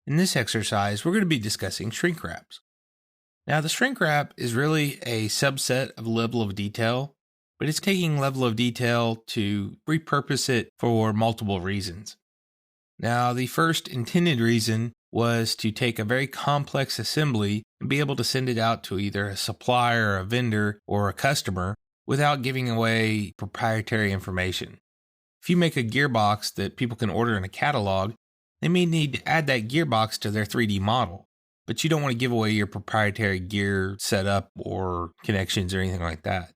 In this exercise, we're going to be discussing shrink wraps. Now, the shrink wrap is really a subset of level of detail, but it's taking level of detail to repurpose it for multiple reasons. Now, the first intended reason was to take a very complex assembly and be able to send it out to either a supplier, a vendor, or a customer without giving away proprietary information. If you make a gearbox that people can order in a catalog, they may need to add that gearbox to their 3D model, but you don't want to give away your proprietary gear setup or connections or anything like that.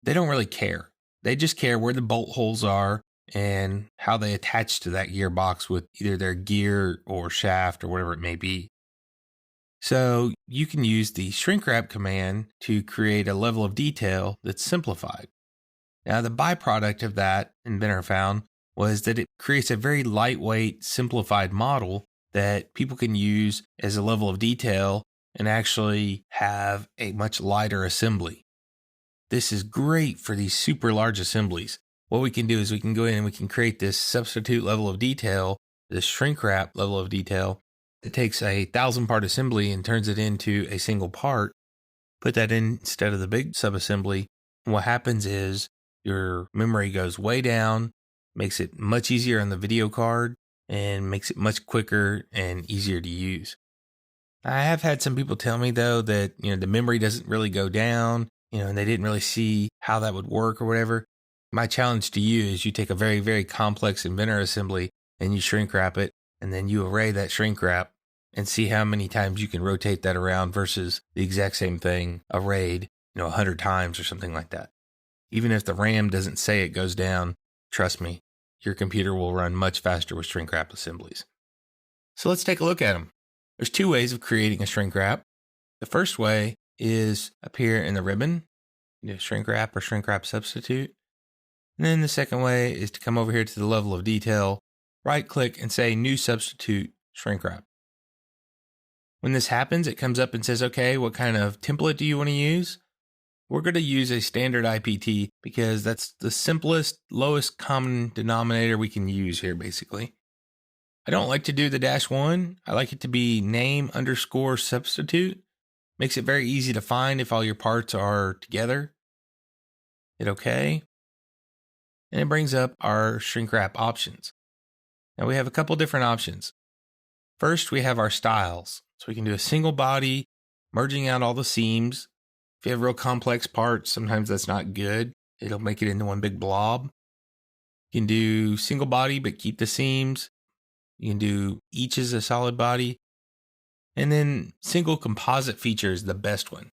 They don't really care. They just care where the bolt holes are and how they attach to that gearbox with either their gear or shaft or whatever it may be. So you can use the shrink wrap command to create a level of detail that's simplified. Now, the byproduct of that, Inventor found, was that it creates a very lightweight, simplified model that people can use as a level of detail and actually have a much lighter assembly. This is great for these super large assemblies. What we can do is we can go in and we can create this substitute level of detail, this shrink wrap level of detail that takes a 1,000-part assembly and turns it into a single part. Put that in instead of the big subassembly. And what happens is your memory goes way down, makes it much easier on the video card, and makes it much quicker and easier to use. I have had some people tell me, though, that the memory doesn't really go down, and they didn't really see how that would work or whatever. My challenge to you is you take a very, very complex Inventor assembly and you shrink wrap it, and then you array that shrink wrap and see how many times you can rotate that around versus the exact same thing arrayed, 100 times or something like that. Even if the RAM doesn't say it goes down, trust me, your computer will run much faster with shrink wrap assemblies. So let's take a look at them. There's two ways of creating a shrink wrap. The first way is up here in the ribbon, shrink wrap or shrink wrap substitute. And then the second way is to come over here to the level of detail, right click and say new substitute shrink wrap. When this happens, it comes up and says, okay, what kind of template do you want to use? We're going to use a standard IPT because that's the simplest, lowest common denominator we can use here, basically. I don't like to do the -1. I like it to be name_substitute. Makes it very easy to find if all your parts are together. Hit OK. And it brings up our shrink wrap options. Now we have a couple different options. First, we have our styles. So we can do a single body, merging out all the seams. If you have real complex parts, sometimes that's not good. It'll make it into one big blob. You can do single body, but keep the seams. You can do each as a solid body. And then single composite feature is the best one.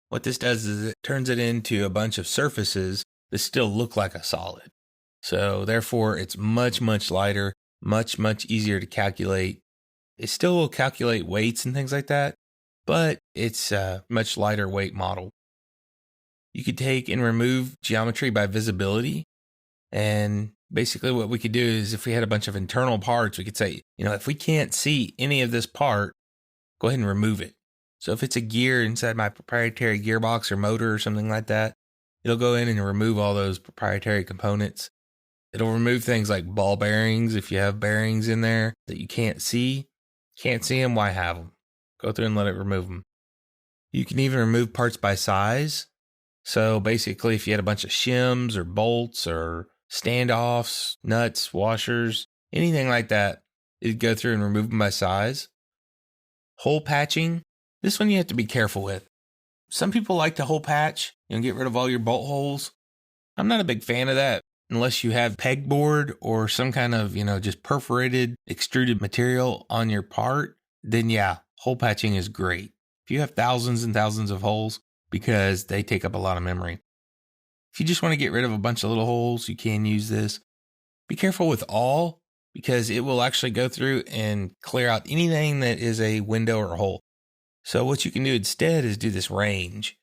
What this does is it turns it into a bunch of surfaces that still look like a solid. So therefore, it's much, much lighter, much, much easier to calculate. It still will calculate weights and things like that, but it's a much lighter weight model. You could take and remove geometry by visibility. And basically what we could do is if we had a bunch of internal parts, we could say, if we can't see any of this part, go ahead and remove it. So if it's a gear inside my proprietary gearbox or motor or something like that, it'll go in and remove all those proprietary components. It'll remove things like ball bearings. If you have bearings in there that you can't see them, why have them? Go through and let it remove them. You can even remove parts by size. So basically, if you had a bunch of shims or bolts or standoffs, nuts, washers, anything like that, it'd go through and remove them by size. Hole patching. This one you have to be careful with. Some people like to hole patch and get rid of all your bolt holes. I'm not a big fan of that unless you have pegboard or some kind of, just perforated extruded material on your part. Then yeah, hole patching is great. If you have thousands and thousands of holes, because they take up a lot of memory. If you just want to get rid of a bunch of little holes, you can use this. Be careful with all, because it will actually go through and clear out anything that is a window or a hole. So what you can do instead is do this range.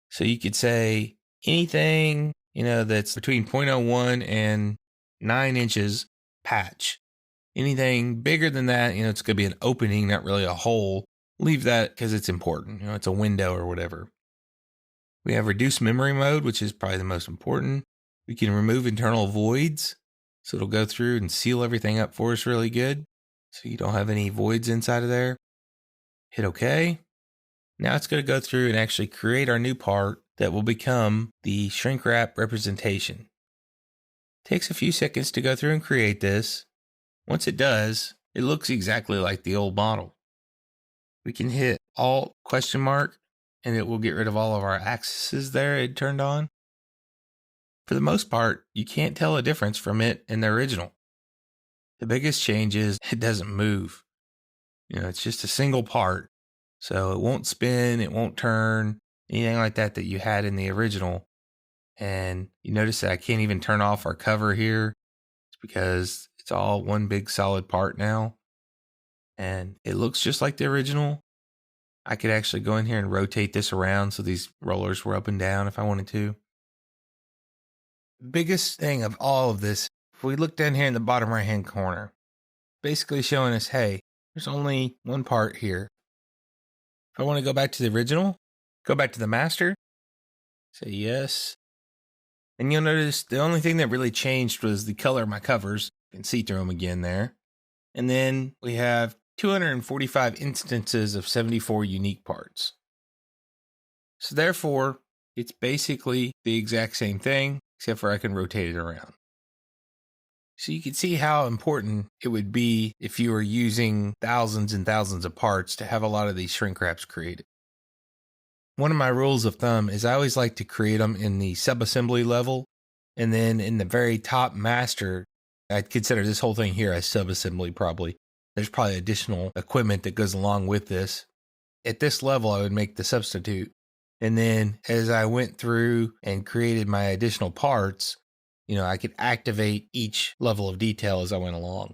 So you could say anything, that's between 0.01 and 9 inches patch. Anything bigger than that, it's going to be an opening, not really a hole. Leave that because it's important. It's a window or whatever. We have reduced memory mode, which is probably the most important. We can remove internal voids. So it'll go through and seal everything up for us really good. so you don't have any voids inside of there. Hit OK. Now it's going to go through and actually create our new part that will become the shrink wrap representation. Takes a few seconds to go through and create this. Once it does, it looks exactly like the old model. We can hit Alt ? And it will get rid of all of our axes there it turned on. For the most part, you can't tell a difference from it in the original. The biggest change is it doesn't move. It's just a single part. So it won't spin, it won't turn, anything like that you had in the original. And you notice that I can't even turn off our cover here. It's because it's all one big solid part now. And it looks just like the original. I could actually go in here and rotate this around so these rollers were up and down if I wanted to. The biggest thing of all of this, if we look down here in the bottom right hand corner, basically showing us, hey, there's only one part here. If I want to go back to the original, go back to the master, say yes. And you'll notice the only thing that really changed was the color of my covers. You can see through them again there. And then we have 245 instances of 74 unique parts. So therefore, it's basically the exact same thing, except for I can rotate it around. So you can see how important it would be if you were using thousands and thousands of parts to have a lot of these shrink wraps created. One of my rules of thumb is I always like to create them in the subassembly level, and then in the very top master, I'd consider this whole thing here as subassembly probably. There's probably additional equipment that goes along with this. At this level, I would make the substitute. And then as I went through and created my additional parts, I could activate each level of detail as I went along.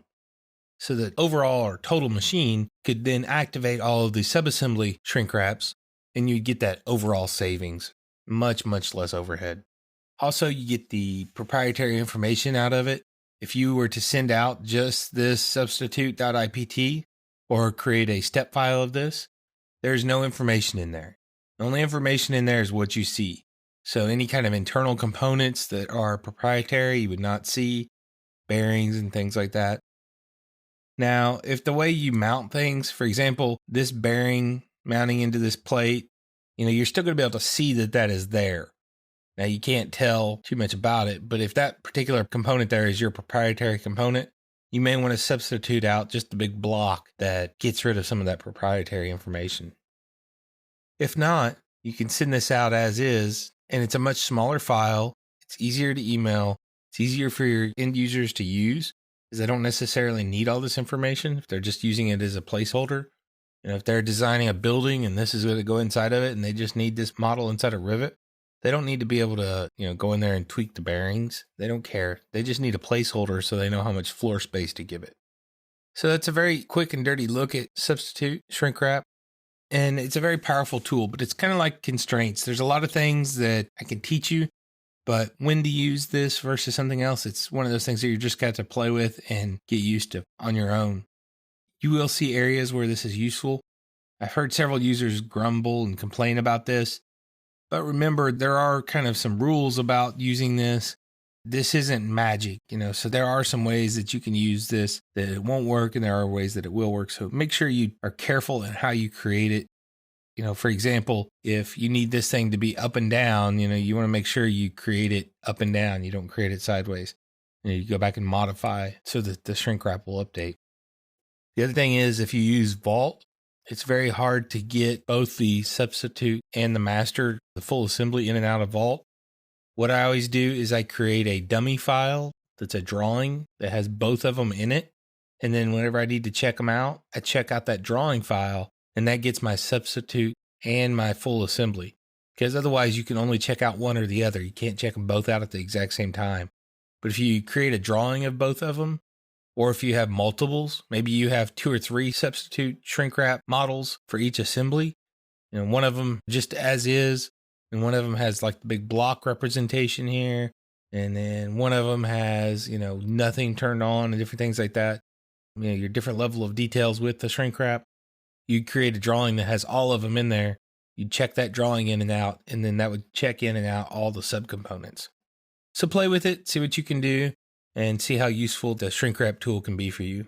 So that overall our total machine could then activate all of the subassembly shrink wraps, and you'd get that overall savings, much, much less overhead. Also, you get the proprietary information out of it. If you were to send out just this substitute.ipt or create a step file of this, there's no information in there. The only information in there is what you see. So any kind of internal components that are proprietary, you would not see, bearings and things like that. Now, if the way you mount things, for example, this bearing mounting into this plate, you're still going to be able to see that is there. Now, you can't tell too much about it, but if that particular component there is your proprietary component, you may want to substitute out just the big block that gets rid of some of that proprietary information. If not, you can send this out as is, and it's a much smaller file. It's easier to email. It's easier for your end users to use because they don't necessarily need all this information if they're just using it as a placeholder. If they're designing a building and this is going to go inside of it and they just need this model inside a rivet, they don't need to be able to, go in there and tweak the bearings. They don't care. They just need a placeholder so they know how much floor space to give it. So that's a very quick and dirty look at substitute shrink wrap. And it's a very powerful tool, but it's kind of like constraints. There's a lot of things that I can teach you, but when to use this versus something else, it's one of those things that you just got to play with and get used to on your own. You will see areas where this is useful. I've heard several users grumble and complain about this, but remember, there are kind of some rules about using this. This isn't magic, so there are some ways that you can use this that it won't work, and there are ways that it will work. So make sure you are careful in how you create it. For example, if you need this thing to be up and down, you want to make sure you create it up and down. You don't create it sideways. You go back and modify so that the shrink wrap will update. The other thing is if you use Vault, it's very hard to get both the substitute and the master, the full assembly in and out of Vault. What I always do is I create a dummy file that's a drawing that has both of them in it. And then whenever I need to check them out, I check out that drawing file, and that gets my substitute and my full assembly. Because otherwise you can only check out one or the other. You can't check them both out at the exact same time. But if you create a drawing of both of them, or if you have multiples, maybe you have 2 or 3 substitute shrink wrap models for each assembly, one of them just as is, and one of them has like the big block representation here. And then one of them has, nothing turned on and different things like that. Your different level of details with the shrink wrap. You'd create a drawing that has all of them in there. You'd check that drawing in and out, and then that would check in and out all the subcomponents. So play with it, see what you can do, and see how useful the shrink wrap tool can be for you.